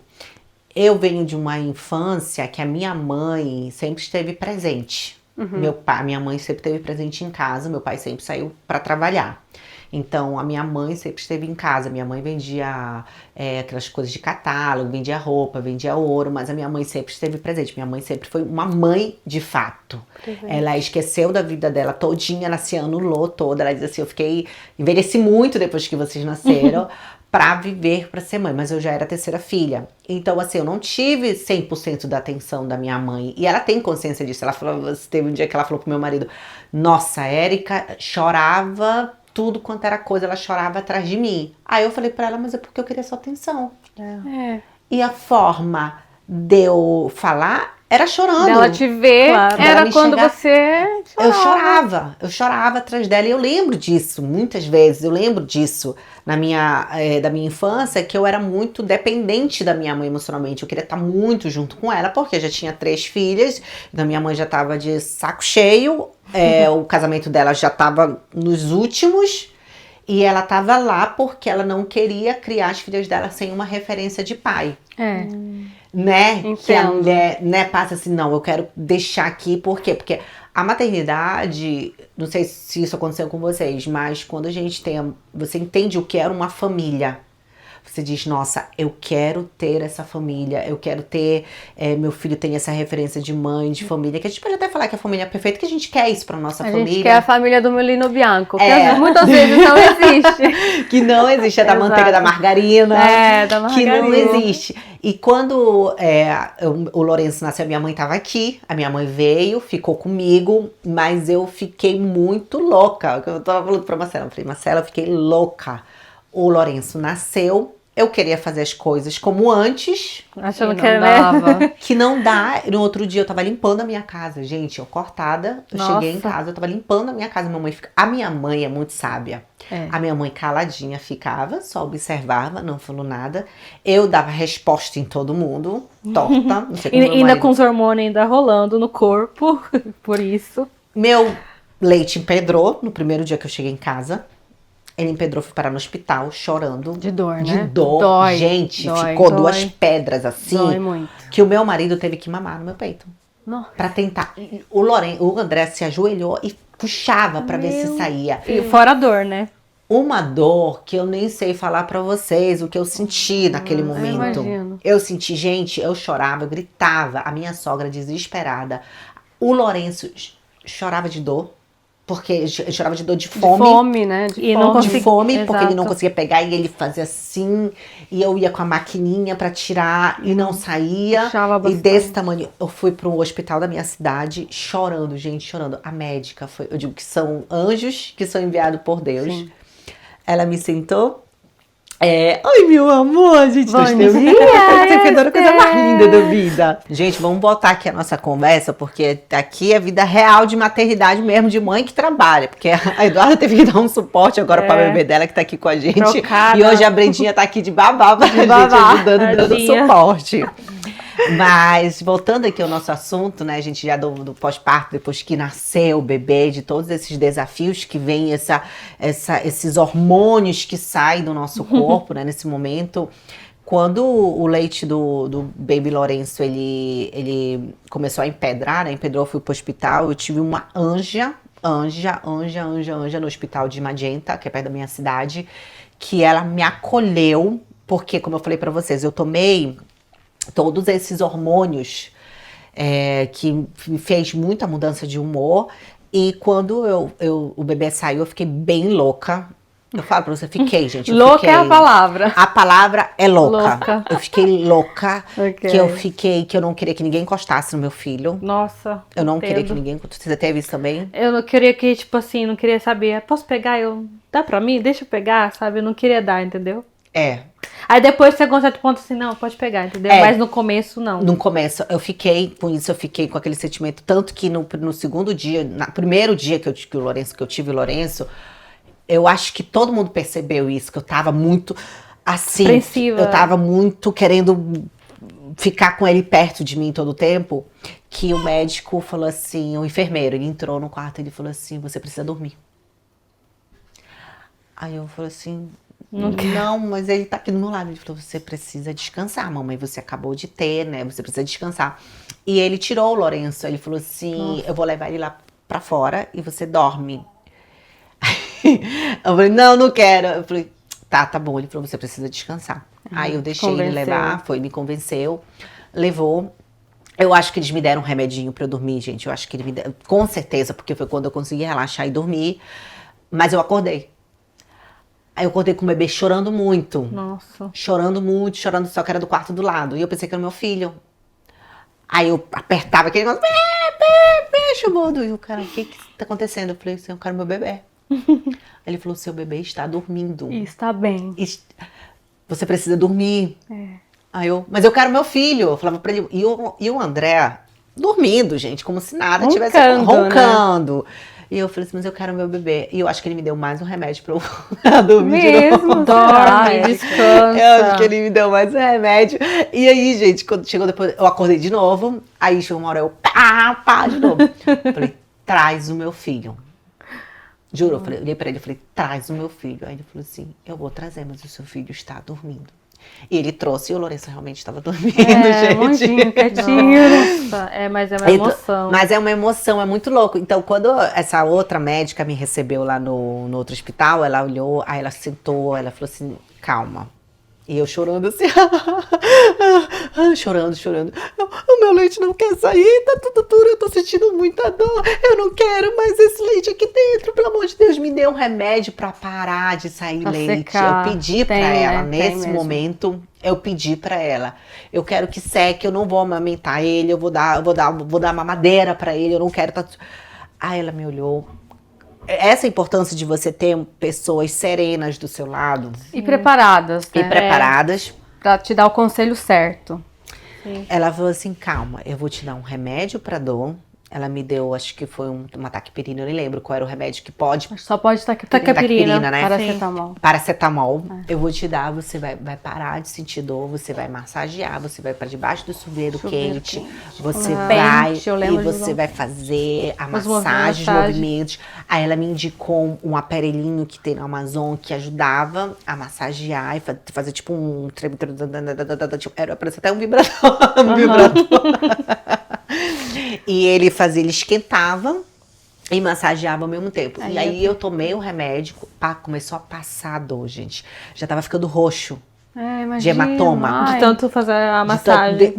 Eu venho de uma infância que a minha mãe sempre esteve presente. Minha mãe sempre esteve presente em casa, meu pai sempre saiu para trabalhar. Então, a minha mãe sempre esteve em casa. Minha mãe vendia aquelas coisas de catálogo, vendia roupa, vendia ouro, mas a minha mãe sempre esteve presente. Minha mãe sempre foi uma mãe de fato. Ela esqueceu da vida dela todinha, ela se anulou toda. Ela diz assim, envelheci muito depois que vocês nasceram, pra viver, pra ser mãe, mas eu já era a terceira filha. Então, assim, eu não tive 100% da atenção da minha mãe. E ela tem consciência disso. Ela falou, teve um dia que ela falou pro meu marido, nossa, a Érica chorava tudo quanto era coisa, ela chorava atrás de mim. Aí eu falei pra ela, mas é porque eu queria sua atenção. E a forma de eu falar era chorando. Dela te ver, Claro. Dela era me quando enxergar. você chorava. Eu chorava atrás dela e eu lembro disso, muitas vezes, eu lembro disso da minha infância, que eu era muito dependente da minha mãe emocionalmente, eu queria estar muito junto com ela, porque eu já tinha 3 filhas, então minha mãe já estava de saco cheio, o casamento dela já estava nos últimos, e ela estava lá porque ela não queria criar as filhas dela sem uma referência de pai. Né? Entendo. Que a mulher, né, passa assim, não, eu quero deixar aqui, por quê? Porque a maternidade, não sei se isso aconteceu com vocês, mas quando a gente você entende o que era uma família, você diz, nossa, eu quero ter essa família, eu quero ter, meu filho tem essa referência de mãe, de família, que a gente pode até falar que a família é perfeita, que a gente quer isso pra nossa família. A gente quer a família do Mulino Bianco, que muitas vezes não existe. Que não existe, é da manteiga da margarina. Da margarina. Que não existe. E quando o Lourenço nasceu, a minha mãe estava aqui, a minha mãe veio, ficou comigo, mas eu fiquei muito louca. Eu tava falando pra Marcela, eu falei, Marcela, eu fiquei louca. O Lourenço nasceu eu queria fazer as coisas como antes, Achando não que era, dava. que não dá. No outro dia eu tava limpando a minha casa, gente, eu cortada. Eu Nossa. cheguei em casa, eu tava limpando a minha casa. A minha mãe é muito sábia. É. A minha mãe caladinha ficava, só observava, não falou nada. Eu dava resposta em todo mundo, torta. Não sei como E meu ainda marido. com os hormônios ainda rolando no corpo, por isso. Meu leite empedrou no primeiro dia que eu cheguei em casa. Ele empedrou, fui parar no hospital, chorando. De dor, De né? dor. Dói, Gente, dói, ficou dói. 2 pedras assim. Dói muito. Que o meu marido teve que mamar no meu peito. Nossa. Pra tentar. O André se ajoelhou e puxava pra ver se saía. E fora a dor, né? Uma dor que eu nem sei falar pra vocês o que eu senti naquele momento. imagino. Eu senti, gente, eu chorava, eu gritava. A minha sogra desesperada. O Lourenço chorava de dor. Porque chorava de dor de De fome. fome, né? De E fome. não De consegui- fome, porque ele não Exato. conseguia pegar e ele fazia assim, e eu ia com a maquininha pra tirar e não saía. Puxava E bastante. desse tamanho, eu fui pro hospital da minha cidade chorando, gente, chorando. A médica foi, eu digo que são anjos que são enviados por Deus. Sim. Ela me sentou. Ai, meu amor, gente, Bom tô dia, sempre a coisa mais Esther. linda da vida. Gente, vamos voltar aqui a nossa conversa, porque aqui é vida real de maternidade mesmo, de mãe que trabalha. Porque a Eduarda teve que dar um suporte agora pra bebê dela, que tá aqui com a gente. Trocada. E hoje a Brendinha tá aqui de babá pra gente, babá, ajudando e dando tadinha. suporte. Mas, voltando aqui ao nosso assunto, né, a gente já do pós-parto, depois que nasceu o bebê, de todos esses desafios que vem, esses hormônios que saem do nosso corpo, né, nesse momento. Quando o leite do baby Lourenço, ele começou a empedrar, né, empedrou, eu fui pro hospital, eu tive uma anja no hospital de Magenta, que é perto da minha cidade, que ela me acolheu, porque, como eu falei pra vocês, eu tomei todos esses hormônios que me fez muita mudança de humor. E quando o bebê saiu, eu fiquei bem louca. Eu falo pra você, fiquei, gente. Louca é a palavra. A palavra é louca. Louca. Eu fiquei louca, Ok. que eu não queria que ninguém encostasse no meu filho. Nossa. Eu não queria que entendo. ninguém... Você teve isso também? Eu não queria que, tipo assim, não queria saber, posso pegar? Dá pra mim? Deixa eu pegar, sabe? Eu não queria dar, entendeu? É. Aí depois chegou um certo ponto assim, não, pode pegar, entendeu? É. Mas no começo, não. No começo, eu fiquei com aquele sentimento, tanto que no segundo dia, no primeiro dia que eu tive o Lourenço, eu acho que todo mundo percebeu isso, que eu tava muito assim, Apreensiva. eu tava muito querendo ficar com ele perto de mim todo o tempo, que o médico falou assim, o enfermeiro, ele entrou no quarto e ele falou assim, você precisa dormir. Aí eu falei assim, não, mas ele tá aqui do meu lado. Ele falou, você precisa descansar, mamãe, você acabou de ter, né? Você precisa descansar. E ele tirou o Lourenço, ele falou assim, eu vou levar ele lá pra fora e você dorme. Eu falei, não quero. Eu falei, tá bom. Ele falou, você precisa descansar. Aí eu deixei ele levar, me convenceu, levou. Eu acho que eles me deram um remedinho pra eu dormir, gente. Eu acho que ele me deram, com certeza, porque foi quando eu consegui relaxar e dormir. Mas eu acordei. Aí eu acordei com o bebê chorando muito. Nossa. Chorando muito, chorando, só que era do quarto do lado. E eu pensei que era meu filho. Aí eu apertava aquele negócio, chamando. E o cara, o que tá acontecendo? Eu falei assim, eu quero meu bebê. Ele falou, seu bebê está dormindo. Isso, tá bem. Você precisa dormir. Aí mas eu quero meu filho. Eu falava pra ele. E o André dormindo, gente, como se nada tivesse roncando. Né? E eu falei assim, mas eu quero meu bebê. E eu acho que ele me deu mais um remédio pra eu dormir de novo. Dorme, descansa. Eu acho que ele me deu mais um remédio. E aí, gente, quando chegou depois, eu acordei de novo. Aí chegou uma hora, eu pá, de novo. Eu falei, traz o meu filho. Juro, eu olhei pra ele e falei, traz o meu filho. Aí ele falou assim, eu vou trazer, mas o seu filho está dormindo. E ele trouxe e o Lourenço realmente estava dormindo, gente. Monjinho, quietinho. Nossa, mas é uma emoção. Mas é uma emoção, é muito louco. Então, quando essa outra médica me recebeu lá no outro hospital, ela olhou, aí ela sentou, ela falou assim, calma. E eu chorando assim, chorando. O meu leite não quer sair, tá tudo duro, eu tô sentindo muita dor. Eu não quero mais esse leite aqui dentro, pelo amor de Deus. Me dê um remédio pra parar de sair Pra leite. secar. Eu pedi pra Tem, ela, né? Tem nesse mesmo. momento, eu pedi pra ela. Eu quero que seque, eu não vou amamentar ele, eu vou dar mamadeira pra ele, eu não quero... Aí ela me olhou... essa importância de você ter pessoas serenas do seu lado E preparadas, e né? preparadas. Pra te dar o conselho certo. Ela falou assim, calma, eu vou te dar um remédio pra dor. Ela me deu, acho que foi uma taquipirina, eu nem lembro qual era o remédio que pode. Só pode estar aqui. Taquipirina, né? Paracetamol. Paracetamol. Eu vou te dar, você vai parar de sentir dor, você vai massagear, você vai pra debaixo do chuveiro quente, você vai Pente, eu lembro e de você usar. vai fazer a Os massagem, os massagem. movimentos. Aí ela me indicou um aparelhinho que tem no Amazon que ajudava a massagear e fazer tipo um era parece até um vibrador, um vibrador. E ele esquentava e massageava ao mesmo tempo. E aí eu tomei o remédio, começou a passar a dor, gente. Já tava ficando roxo. É, imagina. De hematoma. Ai. De tanto fazer a massagem.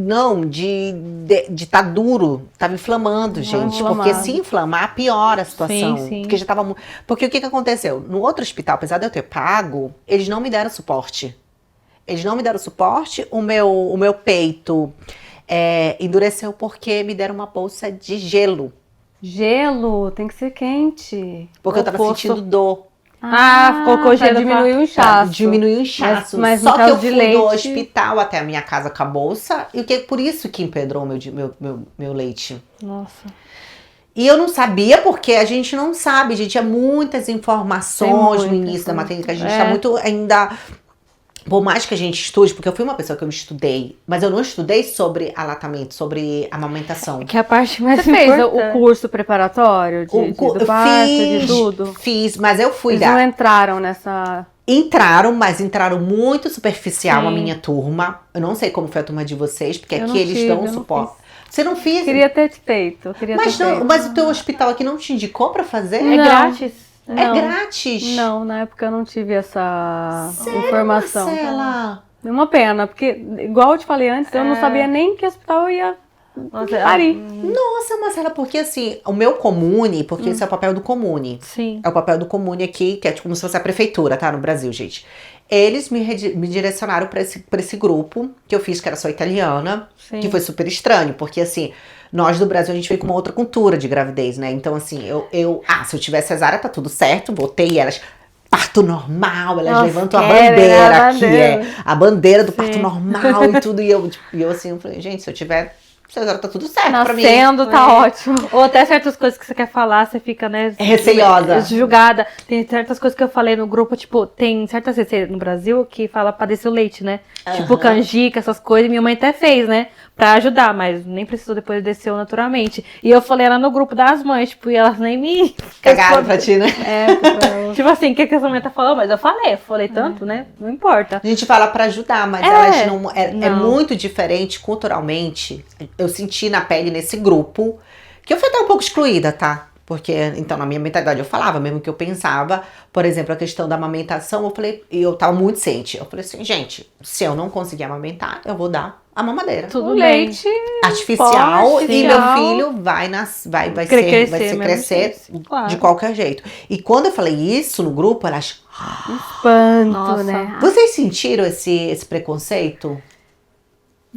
De tá duro, tava inflamando, gente. inflamado. Porque se inflamar, piora a situação. Sim, sim. Porque já tava. Porque o que aconteceu? No outro hospital, apesar de eu ter pago, eles não me deram suporte. Eles não me deram suporte, o meu peito endureceu porque me deram uma bolsa de gelo. Gelo, tem que ser quente. Porque eu tava Oposto. sentindo dor. Colocou pra gelo diminuir o Pra inchaço. diminuir o inchaço. Mas no Só que caso eu de fui leite- do hospital até a minha casa com a bolsa. E por isso que empedrou meu leite. Nossa. E eu não sabia, porque a gente não sabe. A gente tinha muitas informações no muita início da maternidade. A gente É. tá muito ainda... Por mais que a gente estude, porque eu fui uma pessoa que eu estudei, mas eu não estudei sobre alatamento, sobre amamentação. Que é a parte mais Você fez importante. o curso preparatório do parto, de tudo? Fiz, mas eu fui Eles não entraram nessa... Entraram, mas entraram muito superficial a Sim. minha turma. Eu não sei como foi a turma de vocês, porque Eu aqui não eles tive, dão eu não suporte. Você não fez? Queria ter feito. Mas o teu hospital aqui não te indicou pra fazer? É Não. grátis. É Não. grátis? Não, na época eu não tive essa informação. Marcela. É uma pena, porque, igual eu te falei antes, eu não sabia nem que hospital eu ia Nossa, parir. Nossa, Marcela, porque assim, o meu comune, porque esse é o papel do comune. Sim. É o papel do comune aqui, que é tipo como se fosse a prefeitura, tá? No Brasil, gente. Eles me direcionaram pra esse grupo que eu fiz, que era só italiana, Sim. que foi super estranho, porque assim, nós do Brasil, a gente veio com uma outra cultura de gravidez, né? Então assim, se eu tiver cesárea, tá tudo certo, botei elas... Parto normal, elas Nossa, levantam a querem bandeira a aqui, bandeira. a bandeira do parto Sim. normal e tudo. E eu assim, eu falei, gente, se eu tiver cesárea, tá tudo certo pra mim. Nascendo, tá ótimo. Ou até certas coisas que você quer falar, você fica, né? Receiosa. Julgada. Tem certas coisas que eu falei no grupo, tipo, tem certas receitas no Brasil que fala pra descer o leite, né? Tipo canjica, essas coisas. Minha mãe até fez, né? Pra ajudar, mas nem precisou, depois desceu naturalmente. E eu falei ela no grupo das mães, tipo, e elas nem me... Cagaram pra ti, né? Tipo assim, o que essa mãe tá falando? Mas eu falei tanto, né? Não importa. A gente fala pra ajudar, mas elas não... É não. muito diferente culturalmente. Eu senti na pele nesse grupo, que eu fui até um pouco excluída, tá? Porque, então, na minha mentalidade eu falava, mesmo que eu pensava, por exemplo, a questão da amamentação, eu falei, e eu tava muito ciente. Eu falei assim, gente, se eu não conseguir amamentar, eu vou dar a mamadeira. Tudo O bem. leite Artificial, e meu artificial. filho vai Crescer ser mesmo crescer assim, claro. de qualquer jeito. E quando eu falei isso no grupo, elas... Espanto, Nossa. né? Vocês sentiram esse preconceito?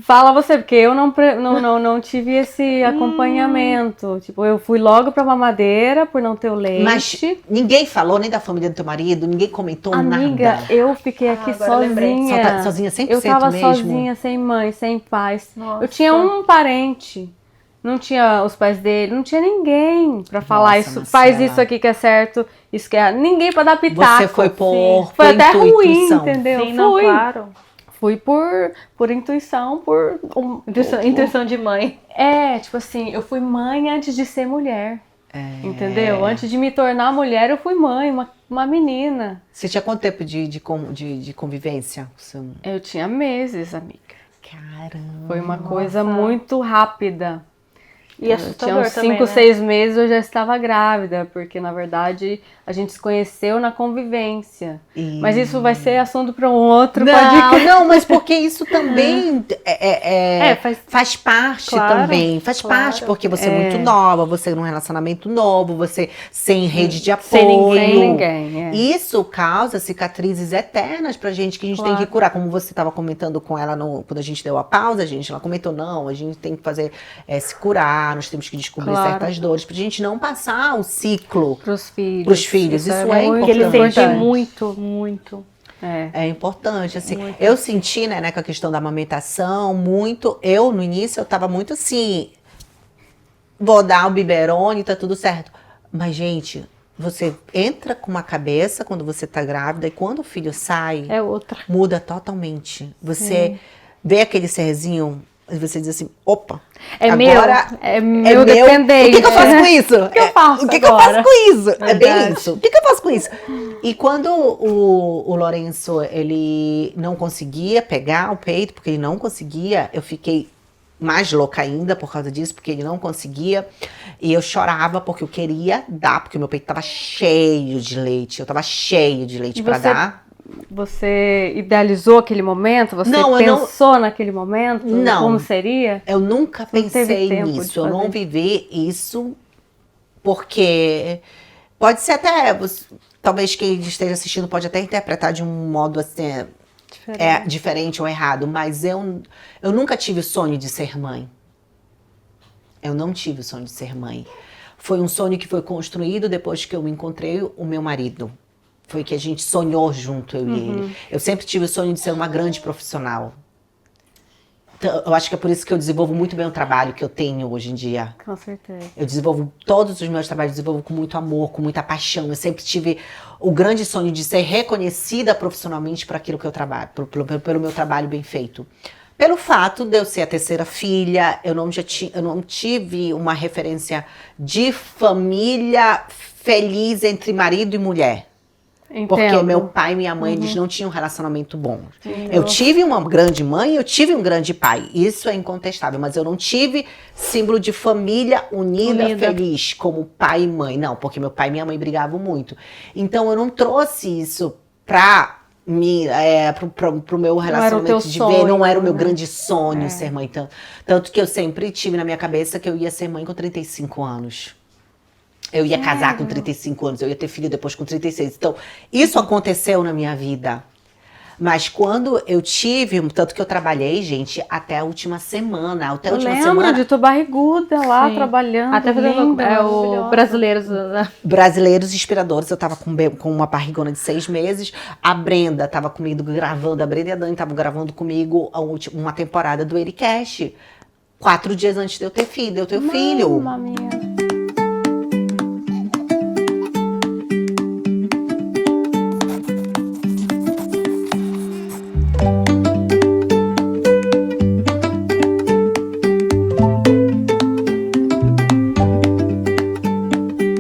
Fala você, porque eu não tive esse acompanhamento. Tipo, eu fui logo pra mamadeira por não ter o leite. Mas ninguém falou, nem da família do teu marido, ninguém comentou Amiga, nada. eu fiquei aqui agora eu lembrei. sozinha. Sozinha 100% Eu tava mesmo? sozinha, sem mãe, sem pais. Nossa. Eu tinha um parente. Não tinha os pais dele, não tinha ninguém pra falar Nossa, isso. Marcela. Faz isso aqui que é certo, isso que é errado. Ninguém pra dar pitaco. Você foi por Foi até ruim, intuição. entendeu? Sim, não, Fui. claro. Fui por intuição, Intuição de mãe. tipo assim, eu fui mãe antes de ser mulher. É. Entendeu? Antes de me tornar mulher, eu fui mãe, uma menina. Você tinha quanto tempo de convivência? Eu tinha meses, amiga. Caramba. Foi uma coisa muito rápida. E Eu assustador tinha uns também, 5, né? 6 meses eu já estava grávida, porque na verdade a gente se conheceu na convivência. Mas isso vai ser assunto para um outro podcast. Não, mas porque isso também faz parte Claro, também. Faz claro. parte, porque você é muito nova, você num relacionamento novo, você sem rede de apoio. Sem ninguém, é. Isso causa cicatrizes eternas pra gente, que a gente tem que curar. Como você estava comentando com ela quando a gente deu a pausa, ela comentou, não, a gente tem que fazer se curar, trabalhar, nós temos que descobrir Claro. certas dores, pra gente não passar o ciclo Pros filhos. pros filhos. Isso é muito Porque ele importante. sente muito, muito. É. É importante, assim. Muito. Eu senti, né, com a questão da amamentação, muito. Eu, no início, eu tava muito assim. Vou dar o biberone, tá tudo certo. Mas, gente, você entra com uma cabeça quando você tá grávida e quando o filho sai, É outra. muda totalmente. Você vê aquele serzinho e você diz assim: opa, É agora meu dependente. O que eu faço com isso? O que eu faço O que eu faço agora? com isso? É bem Verdade. isso. O que eu faço com isso? E quando o Lourenço, ele não conseguia pegar o peito, porque ele não conseguia, eu fiquei mais louca ainda por causa disso, porque ele não conseguia. E eu chorava porque eu queria dar, porque o meu peito tava cheio de leite. Eu tava cheio de leite E pra você- dar. Você idealizou aquele momento? Você Não, eu não- pensou naquele momento? Não. Como seria? Eu nunca Não teve pensei tempo de nisso. Eu não fazer. vivi isso porque pode ser até, talvez quem esteja assistindo pode até interpretar de um modo assim, diferente ou errado, mas eu nunca tive o sonho de ser mãe. Eu não tive o sonho de ser mãe. Foi um sonho que foi construído depois que eu encontrei o meu marido. Foi que a gente sonhou junto, eu e ele. Eu sempre tive o sonho de ser uma grande profissional. Então, eu acho que é por isso que eu desenvolvo muito bem o trabalho que eu tenho hoje em dia. Com certeza. Eu desenvolvo todos os meus trabalhos, desenvolvo com muito amor, com muita paixão. Eu sempre tive o grande sonho de ser reconhecida profissionalmente por aquilo que eu trabalho, pelo meu trabalho bem feito. Pelo fato de eu ser a terceira filha, eu não tive uma referência de família feliz entre marido e mulher. Porque Entendo. meu pai e minha mãe, eles não tinham um relacionamento bom. Eu tive uma grande mãe, eu tive um grande pai. Isso é incontestável. Mas eu não tive símbolo de família unida, feliz, como pai e mãe. Não, porque meu pai e minha mãe brigavam muito. Então eu não trouxe isso pro meu relacionamento de ver. Não era o meu grande sonho ser mãe. Tanto que eu sempre tive na minha cabeça que eu ia ser mãe com 35 anos. Eu ia casar com 35 anos, eu ia ter filho depois com 36. Então, isso aconteceu na minha vida. Mas quando eu tive, tanto que eu trabalhei, gente, até a última semana. Até a Eu última lembro semana. de tua barriguda lá, Sim. trabalhando. Até fazendo linda, o maravilhosa. Brasileiros. Né? Brasileiros Inspiradores, eu tava com uma barrigona de 6 meses. A Brenda tava comigo gravando, a Brenda e a Dani estavam gravando comigo uma temporada do Ericast. 4 dias antes de eu ter filho, Mamma mia.